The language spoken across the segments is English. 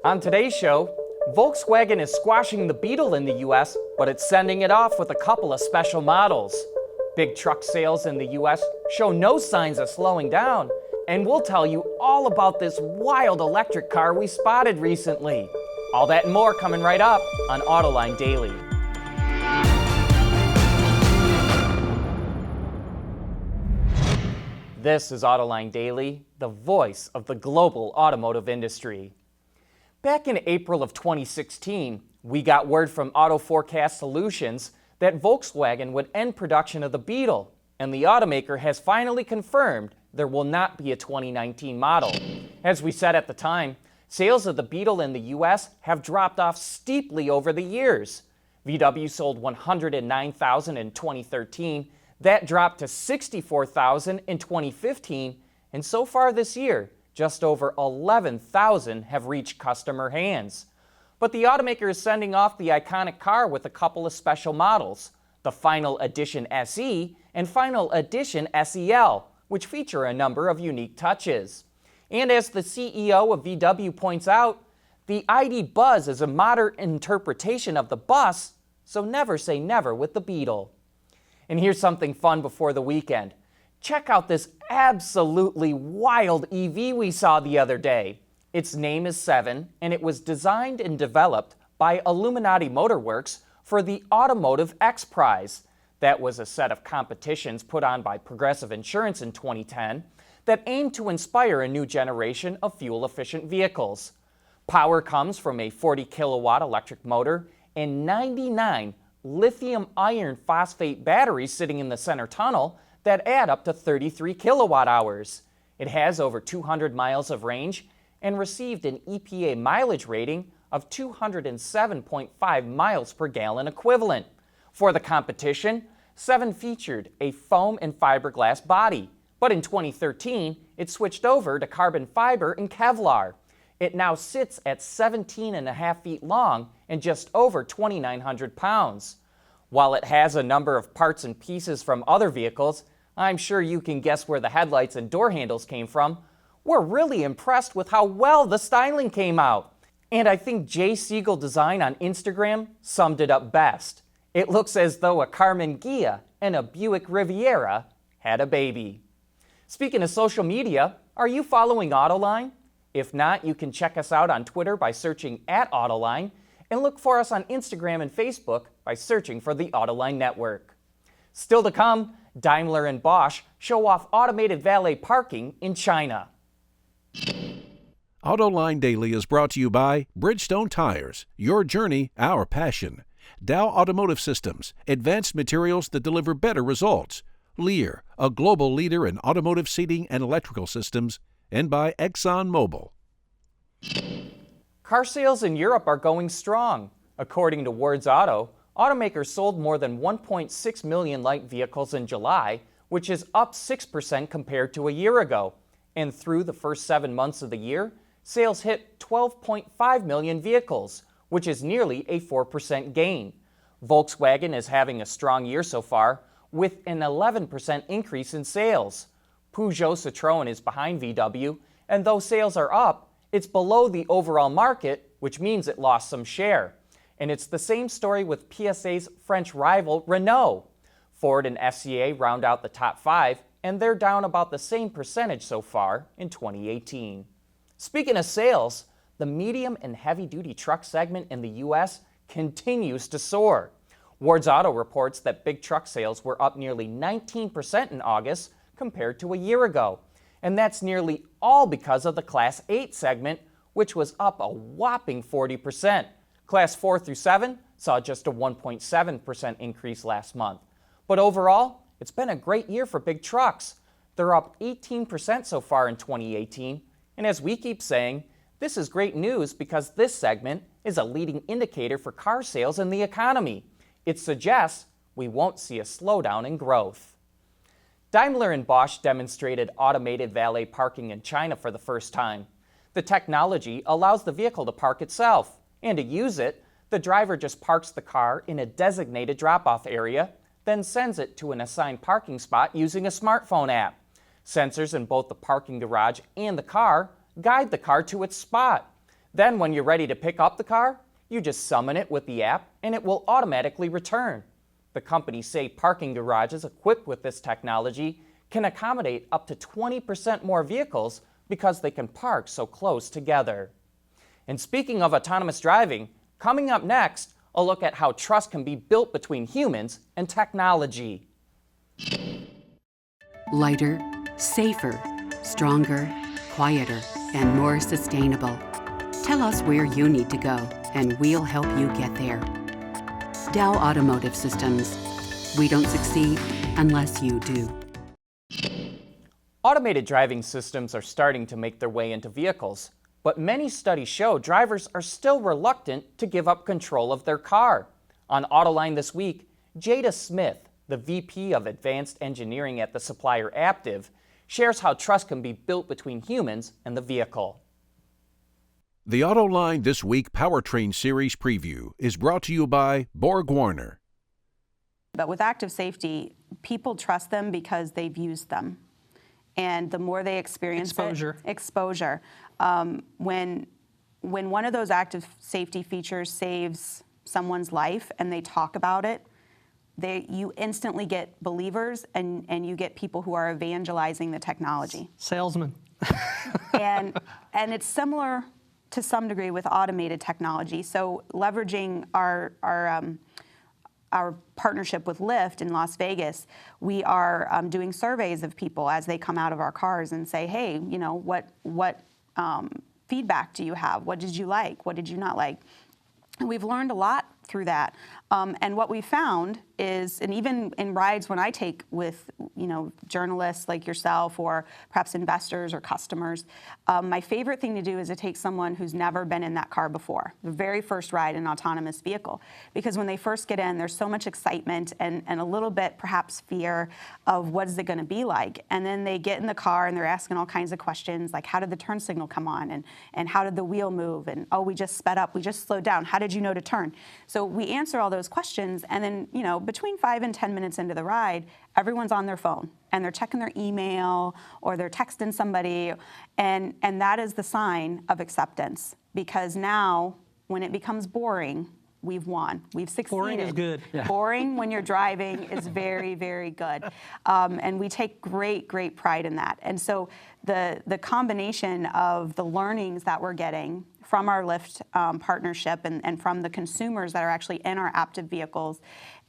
On today's show, Volkswagen is squashing the Beetle in the US, but it's sending it off with a couple of special models. Big truck sales in the US show no signs of slowing down, and we'll tell you all about this wild electric car we spotted recently. All that and more coming right up on Autoline Daily. This is Autoline Daily, the voice of the global automotive industry. Back in April of 2016, we got word from Auto Forecast Solutions that Volkswagen would end production of the Beetle, and the automaker has finally confirmed there will not be a 2019 model. As we said at the time, sales of the Beetle in the US have dropped off steeply over the years. VW sold 109,000 in 2013, that dropped to 64,000 in 2015, and so far this year, just over 11,000 have reached customer hands. But the automaker is sending off the iconic car with a couple of special models, the Final Edition SE and Final Edition SEL, which feature a number of unique touches. And as the CEO of VW points out, the ID Buzz is a modern interpretation of the bus, so never say never with the Beetle. And here's something fun before the weekend. Check out this absolutely wild EV we saw the other day. Its name is 7, and it was designed and developed by Illuminati Motorworks for the Automotive X Prize. That was a set of competitions put on by Progressive Insurance in 2010 that aimed to inspire a new generation of fuel-efficient vehicles. Power comes from a 40-kilowatt electric motor and 99 lithium iron phosphate batteries sitting in the center tunnel that add up to 33 kilowatt hours. It has over 200 miles of range and received an EPA mileage rating of 207.5 miles per gallon equivalent. For the competition, 7 featured a foam and fiberglass body, but in 2013, it switched over to carbon fiber and Kevlar. It now sits at 17.5 feet long and just over 2,900 pounds. While it has a number of parts and pieces from other vehicles, I'm sure you can guess where the headlights and door handles came from. We're really impressed with how well the styling came out. And I think Jay Siegel Design on Instagram summed it up best. It looks as though a Carmen Ghia and a Buick Riviera had a baby. Speaking of social media, are you following Autoline? If not, you can check us out on Twitter by searching @Autoline, and look for us on Instagram and Facebook by searching for the Autoline Network. Still to come, Daimler and Bosch show off automated valet parking in China. Autoline Daily is brought to you by Bridgestone Tires, your journey, our passion. Dow Automotive Systems, advanced materials that deliver better results. Lear, a global leader in automotive seating and electrical systems. And by ExxonMobil. Car sales in Europe are going strong. According to Wards Auto, automakers sold more than 1.6 million light vehicles in July, which is up 6% compared to a year ago. And through the first 7 months of the year, sales hit 12.5 million vehicles, which is nearly a 4% gain. Volkswagen is having a strong year so far, with an 11% increase in sales. Peugeot Citroën is behind VW, and though sales are up, it's below the overall market, which means it lost some share. And it's the same story with PSA's French rival Renault. Ford and FCA round out the top 5, and they're down about the same percentage so far in 2018. Speaking of sales, the medium and heavy-duty truck segment in the U.S. continues to soar. Wards Auto reports that big truck sales were up nearly 19% in August compared to a year ago. And that's nearly all because of the Class 8 segment, which was up a whopping 40%. Class 4 through 7 saw just a 1.7% increase last month. But overall, it's been a great year for big trucks. They're up 18% so far in 2018. And as we keep saying, this is great news because this segment is a leading indicator for car sales in the economy. It suggests we won't see a slowdown in growth. Daimler and Bosch demonstrated automated valet parking in China for the first time. The technology allows the vehicle to park itself, and to use it, the driver just parks the car in a designated drop-off area, then sends it to an assigned parking spot using a smartphone app. Sensors in both the parking garage and the car guide the car to its spot. Then when you're ready to pick up the car, you just summon it with the app and it will automatically return. The companies say parking garages equipped with this technology can accommodate up to 20% more vehicles because they can park so close together. And speaking of autonomous driving, coming up next, a look at how trust can be built between humans and technology. Lighter, safer, stronger, quieter, and more sustainable. Tell us where you need to go, and we'll help you get there. Dow Automotive Systems. We don't succeed unless you do. Automated driving systems are starting to make their way into vehicles, but many studies show drivers are still reluctant to give up control of their car. On Autoline this week, Jada Smith, the VP of Advanced Engineering at the supplier Aptiv, shares how trust can be built between humans and the vehicle. The Autoline This Week Powertrain Series preview is brought to you by Borg Warner. But with active safety, people trust them because they've used them. And the more they experience exposure. When one of those active safety features saves someone's life and they talk about it, you instantly get believers and you get people who are evangelizing the technology. Salesman. and it's similar to some degree with automated technology. So leveraging our partnership with Lyft in Las Vegas, we are doing surveys of people as they come out of our cars and say, hey, you know, what feedback do you have? What did you like? What did you not like? And we've learned a lot through that. And what we found is, and even in rides when I take with, you know, journalists like yourself or perhaps investors or customers, my favorite thing to do is to take someone who's never been in that car before, the very first ride in an autonomous vehicle. Because when they first get in, there's so much excitement and a little bit perhaps fear of what is it going to be like. And then they get in the car and they're asking all kinds of questions like, how did the turn signal come on? And how did the wheel move? And, oh, we just sped up, we just slowed down. How did you know to turn? So we answer all those questions, and then, you know, between 5 and 10 minutes into the ride, everyone's on their phone and they're checking their email or they're texting somebody, and that is the sign of acceptance, because now when it becomes boring, we've won. We've succeeded. Boring is good. Yeah. Boring when you're driving is very, very good. And we take great pride in that. And so the combination of the learnings that we're getting from our Lyft partnership and from the consumers that are actually in our Aptiv vehicles,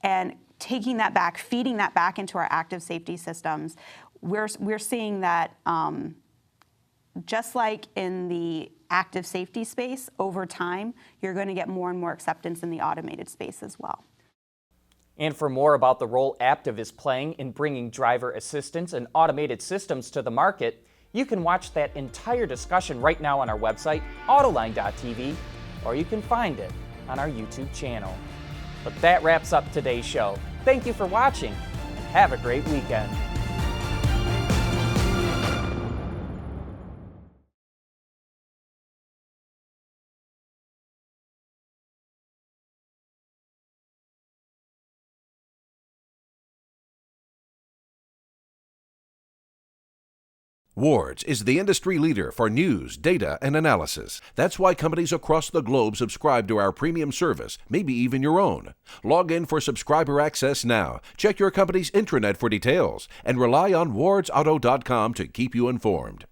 and taking that back, feeding that back into our active safety systems, we're seeing that just like in the active safety space, over time, you're going to get more and more acceptance in the automated space as well. And for more about the role Aptiv is playing in bringing driver assistance and automated systems to the market, you can watch that entire discussion right now on our website, Autoline.tv, or you can find it on our YouTube channel. But that wraps up today's show. Thank you for watching, and have a great weekend. Wards is the industry leader for news, data, and analysis. That's why companies across the globe subscribe to our premium service, maybe even your own. Log in for subscriber access now. Check your company's intranet for details, and rely on wardsauto.com to keep you informed.